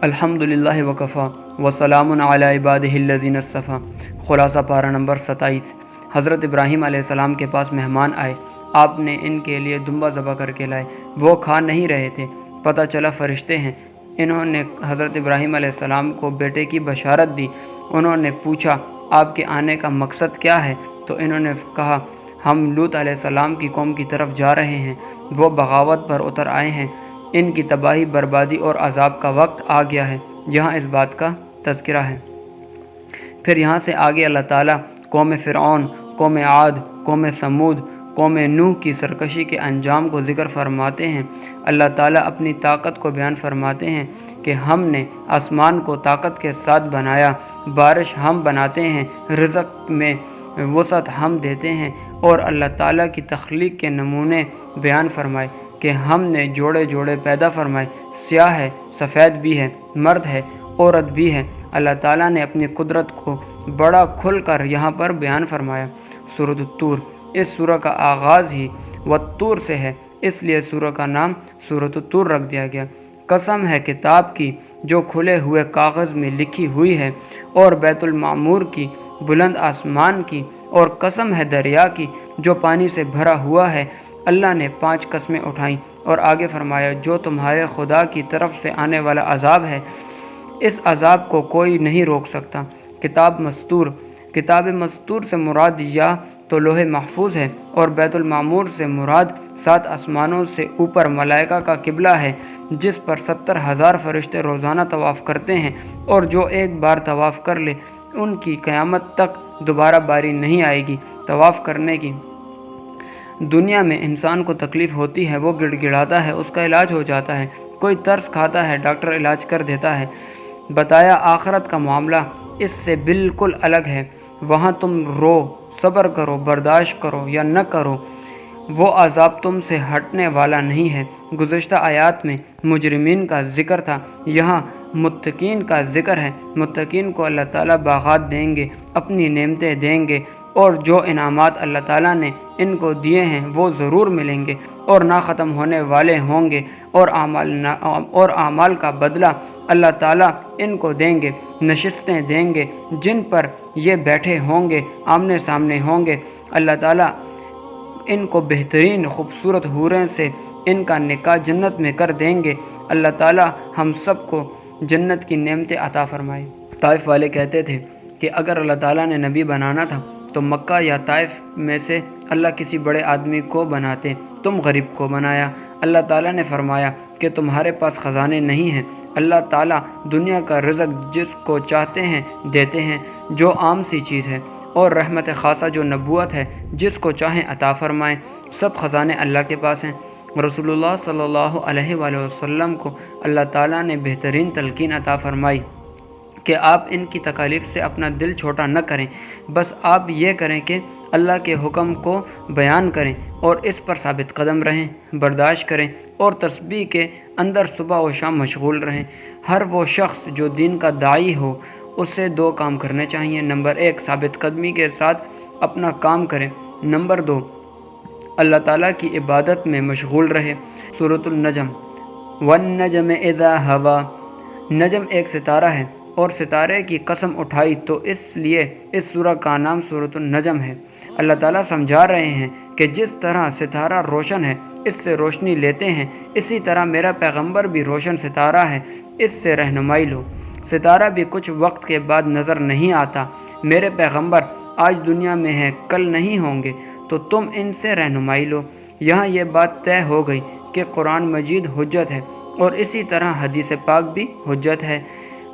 الحمدللہ وکفا وسلام علی عبادہ الذین اصطفیٰ۔ خلاصہ پارہ نمبر 27۔ حضرت ابراہیم علیہ السلام کے پاس مہمان آئے، آپ نے ان کے لیے دمبا ذبح کر کے لائے، وہ کھا نہیں رہے تھے، پتہ چلا فرشتے ہیں۔ انہوں نے حضرت ابراہیم علیہ السلام کو بیٹے کی بشارت دی۔ انہوں نے پوچھا آپ کے آنے کا مقصد کیا ہے؟ تو انہوں نے کہا ہم لوط علیہ السلام کی قوم کی طرف جا رہے ہیں، وہ بغاوت پر اتر آئے ہیں، ان کی تباہی، بربادی اور عذاب کا وقت آ گیا ہے۔ یہاں اس بات کا تذکرہ ہے۔ پھر یہاں سے آگے اللہ تعالیٰ قوم فرعون، قوم عاد، قوم سمود، قوم نوح کی سرکشی کے انجام کو ذکر فرماتے ہیں۔ اللہ تعالیٰ اپنی طاقت کو بیان فرماتے ہیں کہ ہم نے آسمان کو طاقت کے ساتھ بنایا، بارش ہم بناتے ہیں، رزق میں وسعت ہم دیتے ہیں، اور اللہ تعالیٰ کی تخلیق کے نمونے بیان فرمائے کہ ہم نے جوڑے جوڑے پیدا فرمائے، سیاہ ہے، سفید بھی ہے، مرد ہے، عورت بھی ہے۔ اللہ تعالیٰ نے اپنی قدرت کو بڑا کھل کر یہاں پر بیان فرمایا۔ سورۃ الطور، اس سورہ کا آغاز ہی والطور سے ہے، اس لیے سورہ کا نام سورۃ الطور رکھ دیا گیا۔ قسم ہے کتاب کی جو کھلے ہوئے کاغذ میں لکھی ہوئی ہے، اور بیت المعمور کی، بلند آسمان کی، اور قسم ہے دریا کی جو پانی سے بھرا ہوا ہے۔ اللہ نے 5 قسمیں اٹھائیں اور آگے فرمایا جو تمہارے خدا کی طرف سے آنے والا عذاب ہے، اس عذاب کو کوئی نہیں روک سکتا۔ کتاب مستور، کتاب مستور سے مراد یا تو لوح محفوظ ہے، اور بیت المعمور سے مراد 7 آسمانوں سے اوپر ملائکہ کا قبلہ ہے، جس پر 70,000 فرشتے روزانہ طواف کرتے ہیں، اور جو ایک بار طواف کر لے ان کی قیامت تک دوبارہ باری نہیں آئے گی۔ طواف کرنے کی دنیا میں انسان کو تکلیف ہوتی ہے، وہ گڑ گڑاتا ہے، اس کا علاج ہو جاتا ہے، کوئی ترس کھاتا ہے، ڈاکٹر علاج کر دیتا ہے۔ بتایا آخرت کا معاملہ اس سے بالکل الگ ہے، وہاں تم رو، صبر کرو، برداشت کرو یا نہ کرو، وہ عذاب تم سے ہٹنے والا نہیں ہے۔ گزشتہ آیات میں مجرمین کا ذکر تھا، یہاں متقین کا ذکر ہے۔ متقین کو اللہ تعالیٰ باغات دیں گے، اپنی نعمتیں دیں گے، اور جو انعامات اللہ تعالیٰ نے ان کو دیے ہیں وہ ضرور ملیں گے اور نہ ختم ہونے والے ہوں گے، اور اعمال کا بدلہ اللہ تعالیٰ ان کو دیں گے۔ نشستیں دیں گے جن پر یہ بیٹھے ہوں گے، آمنے سامنے ہوں گے۔ اللہ تعالیٰ ان کو بہترین خوبصورت حوریں سے ان کا نکاح جنت میں کر دیں گے۔ اللہ تعالیٰ ہم سب کو جنت کی نعمتیں عطا فرمائے۔ طائف والے کہتے تھے کہ اگر اللہ تعالیٰ نے نبی بنانا تھا تو مکہ یا طائف میں سے اللہ کسی بڑے آدمی کو بناتے، تم غریب کو بنایا۔ اللہ تعالیٰ نے فرمایا کہ تمہارے پاس خزانے نہیں ہیں۔ اللہ تعالیٰ دنیا کا رزق جس کو چاہتے ہیں دیتے ہیں، جو عام سی چیز ہے، اور رحمت خاصہ جو نبوت ہے جس کو چاہیں عطا فرمائیں۔ سب خزانے اللہ کے پاس ہیں۔ رسول اللہ صلی اللہ علیہ وآلہ وسلم کو اللہ تعالیٰ نے بہترین تلقین عطا فرمائی کہ آپ ان کی تکالیف سے اپنا دل چھوٹا نہ کریں، بس آپ یہ کریں کہ اللہ کے حکم کو بیان کریں اور اس پر ثابت قدم رہیں، برداشت کریں، اور تسبیح کے اندر صبح و شام مشغول رہیں۔ ہر وہ شخص جو دین کا داعی ہو اسے 2 کام کرنے چاہیے۔ نمبر 1 ثابت قدمی کے ساتھ اپنا کام کریں۔ نمبر 2 اللہ تعالیٰ کی عبادت میں مشغول رہے۔ سورۃ النجم، والنجم اذا ہوا، نجم ایک ستارہ ہے اور ستارے کی قسم اٹھائی تو اس لیے اس سورہ کا نام سورۃ النجم ہے۔ اللہ تعالیٰ سمجھا رہے ہیں کہ جس طرح ستارہ روشن ہے، اس سے روشنی لیتے ہیں، اسی طرح میرا پیغمبر بھی روشن ستارہ ہے، اس سے رہنمائی لو۔ ستارہ بھی کچھ وقت کے بعد نظر نہیں آتا۔ میرے پیغمبر آج دنیا میں ہیں، کل نہیں ہوں گے، تو تم ان سے رہنمائی لو۔ یہاں یہ بات طے ہو گئی کہ قرآن مجید حجت ہے، اور اسی طرح حدیث پاک بھی حجت ہے۔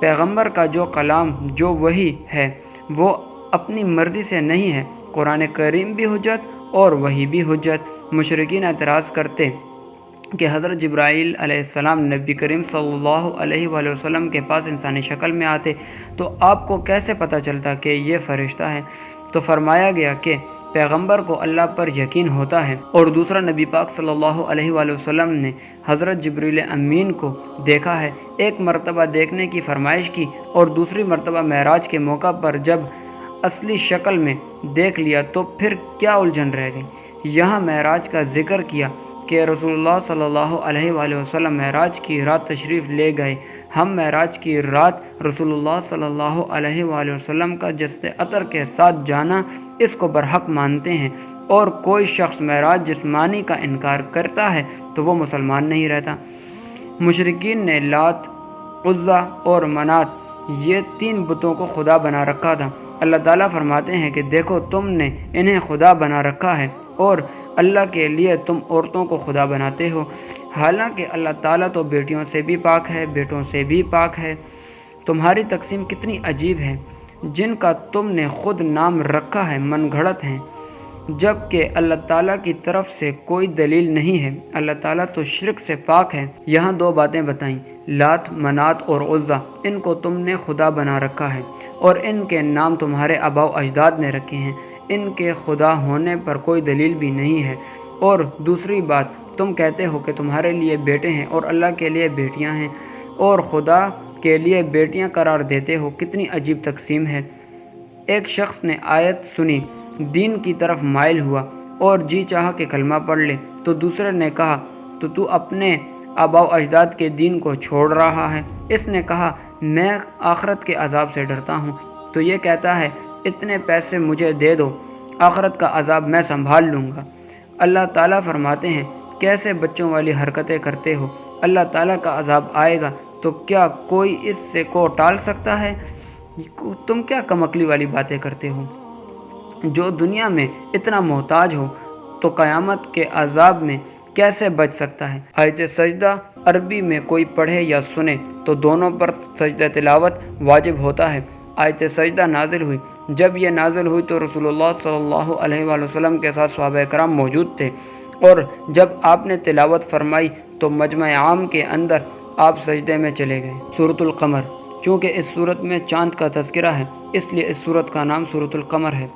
پیغمبر کا جو کلام، جو وحی ہے، وہ اپنی مرضی سے نہیں ہے۔ قرآن کریم بھی حجت اور وحی بھی حجت۔ مشرکین اعتراض کرتے کہ حضرت جبرائیل علیہ السلام نبی کریم صلی اللہ علیہ وآلہ وسلم کے پاس انسانی شکل میں آتے تو آپ کو کیسے پتہ چلتا کہ یہ فرشتہ ہے؟ تو فرمایا گیا کہ پیغمبر کو اللہ پر یقین ہوتا ہے، اور دوسرا نبی پاک صلی اللہ علیہ وآلہ وسلم نے حضرت جبریل امین کو دیکھا ہے۔ ایک مرتبہ دیکھنے کی فرمائش کی اور دوسری مرتبہ معراج کے موقع پر جب اصلی شکل میں دیکھ لیا تو پھر کیا الجھن رہ گئی۔ یہاں معراج کا ذکر کیا کہ رسول اللہ صلی اللہ علیہ وآلہ وسلم معراج کی رات تشریف لے گئے۔ ہم معراج کی رات رسول اللہ صلی اللہ علیہ وآلہ وسلم کا جسد عطر کے ساتھ جانا اس کو برحق مانتے ہیں، اور کوئی شخص معراج جسمانی کا انکار کرتا ہے تو وہ مسلمان نہیں رہتا۔ مشرکین نے لات، عزا اور منات یہ 3 بتوں کو خدا بنا رکھا تھا۔ اللہ تعالیٰ فرماتے ہیں کہ دیکھو تم نے انہیں خدا بنا رکھا ہے اور اللہ کے لیے تم عورتوں کو خدا بناتے ہو، حالانکہ اللہ تعالیٰ تو بیٹیوں سے بھی پاک ہے، بیٹوں سے بھی پاک ہے۔ تمہاری تقسیم کتنی عجیب ہے، جن کا تم نے خود نام رکھا ہے من گھڑت ہیں، جبکہ اللہ تعالیٰ کی طرف سے کوئی دلیل نہیں ہے۔ اللہ تعالیٰ تو شرک سے پاک ہے۔ یہاں 2 باتیں بتائیں، لات، منات اور عزا، ان کو تم نے خدا بنا رکھا ہے اور ان کے نام تمہارے آباء و اجداد نے رکھے ہیں، ان کے خدا ہونے پر کوئی دلیل بھی نہیں ہے۔ اور دوسری بات، تم کہتے ہو کہ تمہارے لیے بیٹے ہیں اور اللہ کے لیے بیٹیاں ہیں، اور خدا کے لیے بیٹیاں قرار دیتے ہو، کتنی عجیب تقسیم ہے۔ ایک شخص نے آیت سنی، دین کی طرف مائل ہوا اور جی چاہا کہ کلمہ پڑھ لے، تو دوسرے نے کہا تو اپنے آباء و اجداد کے دین کو چھوڑ رہا ہے۔ اس نے کہا میں آخرت کے عذاب سے ڈرتا ہوں، تو یہ کہتا ہے اتنے پیسے مجھے دے دو، آخرت کا عذاب میں سنبھال لوں گا۔ اللہ تعالیٰ فرماتے ہیں کیسے بچوں والی حرکتیں کرتے ہو، اللہ تعالیٰ کا عذاب آئے گا تو کیا کوئی اس سے کو ٹال سکتا ہے؟ تم کیا کم عقلی والی باتیں کرتے ہو؟ جو دنیا میں اتنا محتاج ہو تو قیامت کے عذاب میں کیسے بچ سکتا ہے؟ آیت سجدہ عربی میں کوئی پڑھے یا سنے تو دونوں پر سجدہ تلاوت واجب ہوتا ہے۔ آیت سجدہ نازل ہوئی، جب یہ نازل ہوئی تو رسول اللہ صلی اللہ علیہ وآلہ وسلم کے ساتھ صحابہ کرام موجود تھے، اور جب آپ نے تلاوت فرمائی تو مجمع عام کے اندر آپ سجدے میں چلے گئے۔ سورۃ القمر، چونکہ اس سورت میں چاند کا تذکرہ ہے اس لیے اس سورت کا نام سورۃ القمر ہے۔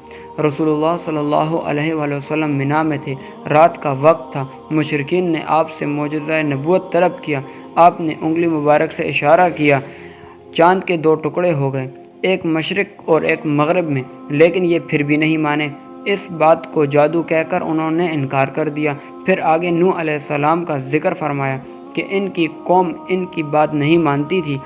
رسول اللہ صلی اللہ علیہ وآلہ وسلم منا میں تھے، رات کا وقت تھا، مشرکین نے آپ سے معجزہ نبوت طلب کیا، آپ نے انگلی مبارک سے اشارہ کیا، چاند کے 2 ٹکڑے ہو گئے، ایک مشرق اور ایک مغرب میں، لیکن یہ پھر بھی نہیں مانے۔ اس بات کو جادو کہہ کر انہوں نے انکار کر دیا۔ پھر آگے نوح علیہ السلام کا ذکر فرمایا کہ ان کی قوم ان کی بات نہیں مانتی تھی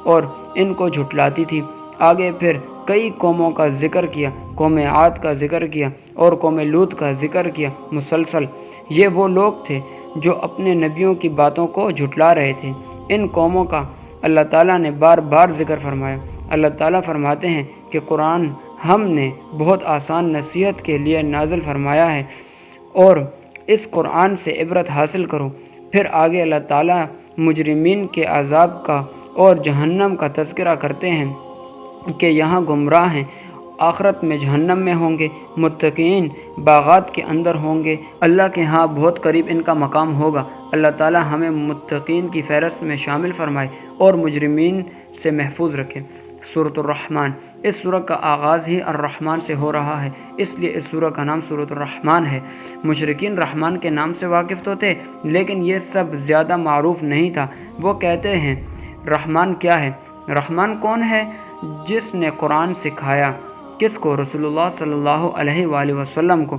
اور ان کو جھٹلاتی تھی۔ آگے پھر کئی قوموں کا ذکر کیا، قوم عاد کا ذکر کیا اور قوم لوط کا ذکر کیا مسلسل۔ یہ وہ لوگ تھے جو اپنے نبیوں کی باتوں کو جھٹلا رہے تھے۔ ان قوموں کا اللہ تعالیٰ نے بار بار ذکر فرمایا۔ اللہ تعالیٰ فرماتے ہیں کہ قرآن ہم نے بہت آسان نصیحت کے لیے نازل فرمایا ہے اور اس قرآن سے عبرت حاصل کرو۔ پھر آگے اللہ تعالیٰ مجرمین کے عذاب کا اور جہنم کا تذکرہ کرتے ہیں کہ یہاں گمراہ ہیں، آخرت میں جہنم میں ہوں گے، متقین باغات کے اندر ہوں گے، اللہ کے ہاں بہت قریب ان کا مقام ہوگا۔ اللہ تعالیٰ ہمیں متقین کی فہرست میں شامل فرمائے اور مجرمین سے محفوظ رکھے۔ سورۃ الرحمن، اس سورہ کا آغاز ہی الرحمن سے ہو رہا ہے، اس لیے اس سورہ کا نام سورۃ الرحمن ہے۔ مشرکین رحمان کے نام سے واقف تو تھے، لیکن یہ سب زیادہ معروف نہیں تھا۔ وہ کہتے ہیں رحمان کیا ہے؟ رحمان کون ہے؟ جس نے قرآن سکھایا۔ کس کو؟ رسول اللہ صلی اللہ علیہ وآلہ وسلم کو۔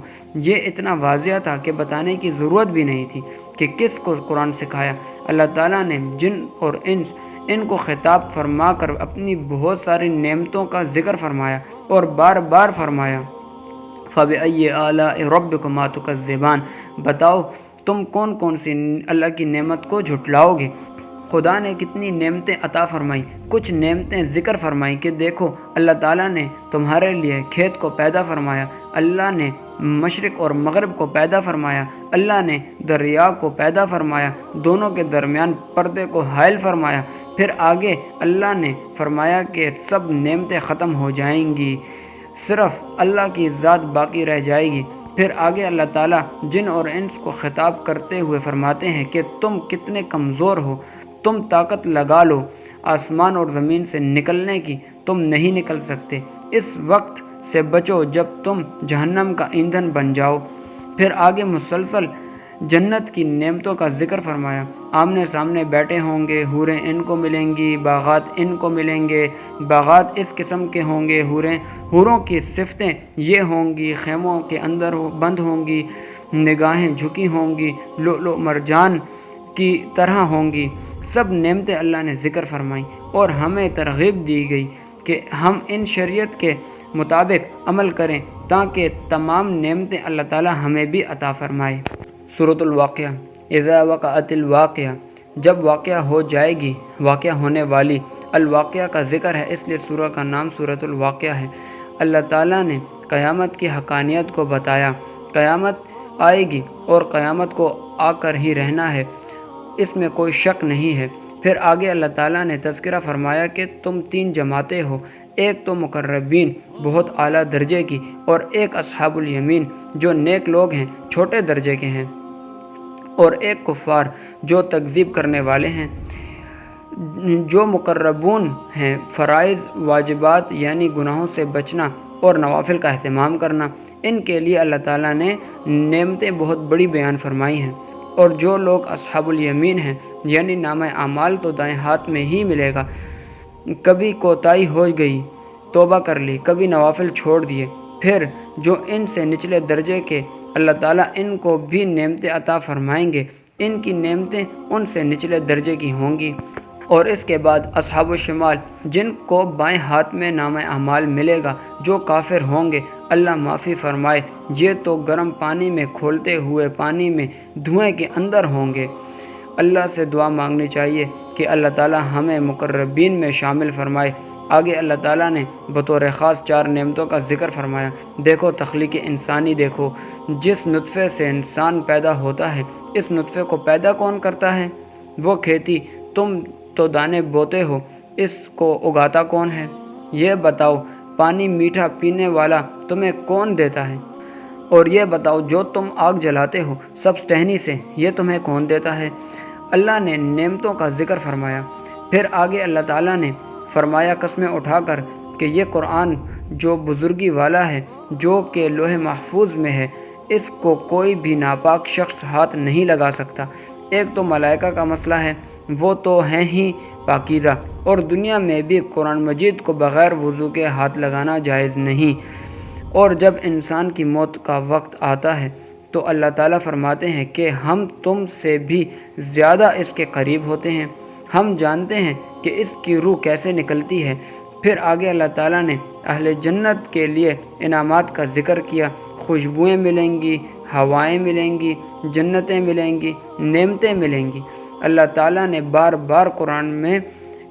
یہ اتنا واضح تھا کہ بتانے کی ضرورت بھی نہیں تھی کہ کس کو قرآن سکھایا۔ اللہ تعالیٰ نے جن اور انس ان کو خطاب فرما کر اپنی بہت ساری نعمتوں کا ذکر فرمایا اور بار بار فرمایا فَبِأَيِّ آلَاءِ رَبِّكُمَا تُكَذِّبَانِ، بتاؤ تم کون کون سی اللہ کی نعمت کو جھٹلاؤ گے۔ خدا نے کتنی نعمتیں عطا فرمائیں، کچھ نعمتیں ذکر فرمائیں کہ دیکھو اللہ تعالیٰ نے تمہارے لیے کھیت کو پیدا فرمایا، اللہ نے مشرق اور مغرب کو پیدا فرمایا، اللہ نے دریا کو پیدا فرمایا، دونوں کے درمیان پردے کو حائل فرمایا۔ پھر آگے اللہ نے فرمایا کہ سب نعمتیں ختم ہو جائیں گی، صرف اللہ کی ذات باقی رہ جائے گی۔ پھر آگے اللہ تعالیٰ جن اور انس کو خطاب کرتے ہوئے فرماتے ہیں کہ تم کتنے کمزور ہو، تم طاقت لگا لو آسمان اور زمین سے نکلنے کی، تم نہیں نکل سکتے۔ اس وقت سے بچو جب تم جہنم کا ایندھن بن جاؤ۔ پھر آگے مسلسل جنت کی نعمتوں کا ذکر فرمایا، آمنے سامنے بیٹھے ہوں گے، حوریں ان کو ملیں گی، باغات ان کو ملیں گے، باغات اس قسم کے ہوں گے، حوروں کی صفتیں یہ ہوں گی، خیموں کے اندر بند ہوں گی، نگاہیں جھکی ہوں گی، لؤلؤ مرجان کی طرح ہوں گی، سب نعمتیں اللہ نے ذکر فرمائیں اور ہمیں ترغیب دی گئی کہ ہم ان شریعت کے مطابق عمل کریں تاکہ تمام نعمتیں اللہ تعالی ہمیں بھی عطا فرمائے۔ سورۃ الواقعہ۔ اذا وقعت الواقعہ، جب واقعہ ہو جائے گی، واقعہ ہونے والی۔ الواقعہ کا ذکر ہے اس لیے سورہ کا نام سورۃ الواقعہ ہے۔ اللہ تعالیٰ نے قیامت کی حقانیت کو بتایا، قیامت آئے گی اور قیامت کو آ کر ہی رہنا ہے، اس میں کوئی شک نہیں ہے۔ پھر آگے اللہ تعالیٰ نے تذکرہ فرمایا کہ تم 3 جماعتیں ہو، ایک تو مقربین بہت اعلیٰ درجے کی، اور ایک اصحاب الیمین جو نیک لوگ ہیں چھوٹے درجے کے ہیں، اور ایک کفار جو تکذیب کرنے والے ہیں۔ جو مقربون ہیں فرائض واجبات یعنی گناہوں سے بچنا اور نوافل کا اہتمام کرنا، ان کے لیے اللہ تعالیٰ نے نعمتیں بہت بڑی بیان فرمائی ہیں۔ اور جو لوگ اصحاب الیمین ہیں یعنی نامہ اعمال تو دائیں ہاتھ میں ہی ملے گا، کبھی کوتاہی ہو گئی توبہ کر لی، کبھی نوافل چھوڑ دیے۔ پھر جو ان سے نچلے درجے کے، اللہ تعالیٰ ان کو بھی نعمتیں عطا فرمائیں گے، ان کی نعمتیں ان سے نچلے درجے کی ہوں گی۔ اور اس کے بعد اصحاب الشمال، جن کو بائیں ہاتھ میں نامہ اعمال ملے گا، جو کافر ہوں گے، اللہ معافی فرمائے، یہ تو گرم پانی میں کھولتے ہوئے پانی میں دھوئیں کے اندر ہوں گے۔ اللہ سے دعا مانگنی چاہیے کہ اللہ تعالیٰ ہمیں مقربین میں شامل فرمائے۔ آگے اللہ تعالیٰ نے بطور خاص 4 نعمتوں کا ذکر فرمایا۔ دیکھو تخلیق انسانی، دیکھو جس نطفے سے انسان پیدا ہوتا ہے، اس نطفے کو پیدا کون کرتا ہے؟ وہ کھیتی، تم تو دانے بوتے ہو، اس کو اگاتا کون ہے؟ یہ بتاؤ پانی میٹھا پینے والا تمہیں کون دیتا ہے؟ اور یہ بتاؤ جو تم آگ جلاتے ہو سبز ٹہنی سے، یہ تمہیں کون دیتا ہے؟ اللہ نے نعمتوں کا ذکر فرمایا۔ پھر آگے اللہ تعالیٰ نے فرمایا قسمیں اٹھا کر کہ یہ قرآن جو بزرگی والا ہے، جو کہ لوح محفوظ میں ہے، اس کو کوئی بھی ناپاک شخص ہاتھ نہیں لگا سکتا۔ ایک تو ملائکہ کا مسئلہ ہے، وہ تو ہیں ہی پاکیزہ، اور دنیا میں بھی قرآن مجید کو بغیر وضو کے ہاتھ لگانا جائز نہیں۔ اور جب انسان کی موت کا وقت آتا ہے تو اللہ تعالیٰ فرماتے ہیں کہ ہم تم سے بھی زیادہ اس کے قریب ہوتے ہیں، ہم جانتے ہیں کہ اس کی روح کیسے نکلتی ہے۔ پھر آگے اللہ تعالیٰ نے اہل جنت کے لیے انعامات کا ذکر کیا، خوشبوئیں ملیں گی، ہوائیں ملیں گی، جنتیں ملیں گی، نعمتیں ملیں گی۔ اللہ تعالیٰ نے بار بار قرآن میں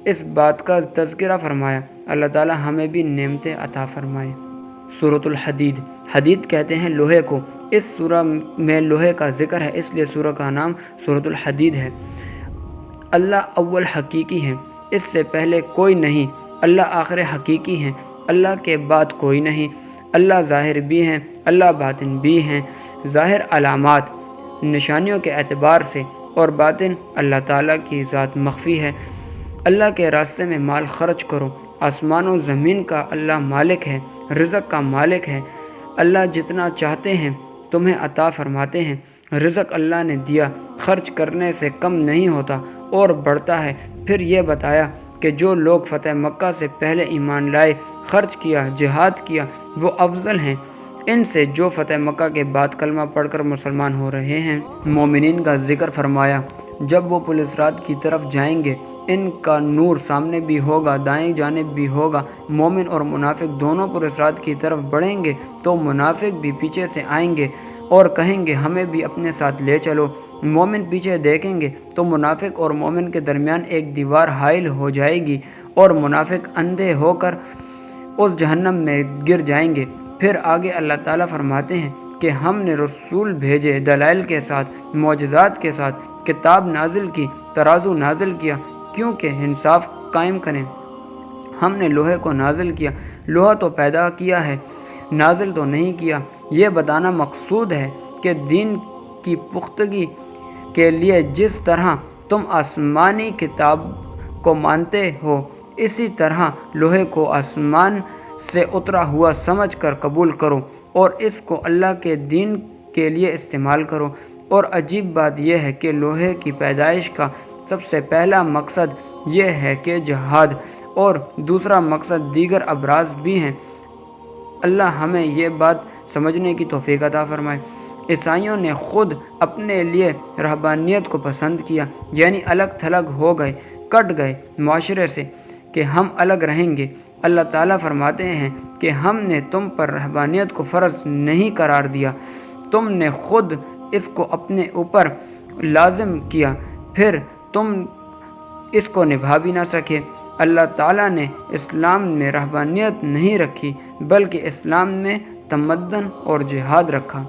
اس بات کا تذکرہ فرمایا۔ اللہ تعالیٰ ہمیں بھی نعمتیں عطا فرمائے۔ سورۃ الحدید۔ حدید کہتے ہیں لوہے کو۔ اس سورہ میں لوہے کا ذکر ہے اس لیے سورہ کا نام سورۃ الحدید ہے۔ اللہ اول حقیقی ہے، اس سے پہلے کوئی نہیں۔ اللہ آخر حقیقی ہیں، اللہ کے بعد کوئی نہیں۔ اللہ ظاہر بھی ہیں، اللہ باطن بھی ہیں۔ ظاہر علامات نشانیوں کے اعتبار سے، اور باطن اللہ تعالیٰ کی ذات مخفی ہے۔ اللہ کے راستے میں مال خرچ کرو۔ آسمان و زمین کا اللہ مالک ہے، رزق کا مالک ہے۔ اللہ جتنا چاہتے ہیں تمہیں عطا فرماتے ہیں۔ رزق اللہ نے دیا، خرچ کرنے سے کم نہیں ہوتا اور بڑھتا ہے۔ پھر یہ بتایا کہ جو لوگ فتح مکہ سے پہلے ایمان لائے، خرچ کیا، جہاد کیا، وہ افضل ہیں ان سے جو فتح مکہ کے بعد کلمہ پڑھ کر مسلمان ہو رہے ہیں۔ مومنین کا ذکر فرمایا۔ جب وہ پل صراط کی طرف جائیں گے، ان کا نور سامنے بھی ہوگا، دائیں جانب بھی ہوگا۔ مومن اور منافق دونوں پل صراط کی طرف بڑھیں گے تو منافق بھی پیچھے سے آئیں گے اور کہیں گے ہمیں بھی اپنے ساتھ لے چلو۔ مومن پیچھے دیکھیں گے تو منافق اور مومن کے درمیان ایک دیوار حائل ہو جائے گی اور منافق اندھے ہو کر اس جہنم میں گر جائیں گے۔ پھر آگے اللہ تعالیٰ فرماتے ہیں کہ ہم نے رسول بھیجے دلائل کے ساتھ، معجزات کے ساتھ، کتاب نازل کی، ترازو نازل کیا، کیونکہ انصاف قائم کریں۔ ہم نے لوہے کو نازل کیا، لوہا تو پیدا کیا ہے، نازل تو نہیں کیا۔ یہ بتانا مقصود ہے کہ دین کی پختگی کے لیے جس طرح تم آسمانی کتاب کو مانتے ہو، اسی طرح لوہے کو آسمان سے اترا ہوا سمجھ کر قبول کرو اور اس کو اللہ کے دین کے لیے استعمال کرو۔ اور عجیب بات یہ ہے کہ لوہے کی پیدائش کا سب سے پہلا مقصد یہ ہے کہ جہاد، اور دوسرا مقصد دیگر ابراز بھی ہیں۔ اللہ ہمیں یہ بات سمجھنے کی توفیق عطا فرمائے۔ عیسائیوں نے خود اپنے لیے رہبانیت کو پسند کیا، یعنی الگ تھلگ ہو گئے، کٹ گئے معاشرے سے کہ ہم الگ رہیں گے۔ اللہ تعالیٰ فرماتے ہیں کہ ہم نے تم پر رہبانیت کو فرض نہیں قرار دیا، تم نے خود اس کو اپنے اوپر لازم کیا، پھر تم اس کو نبھا بھی نہ سکے۔ اللہ تعالیٰ نے اسلام میں رہبانیت نہیں رکھی، بلکہ اسلام میں تمدن اور جہاد رکھا۔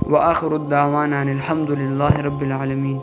وآخر الدعوانا الحمد للہ رب العالمین۔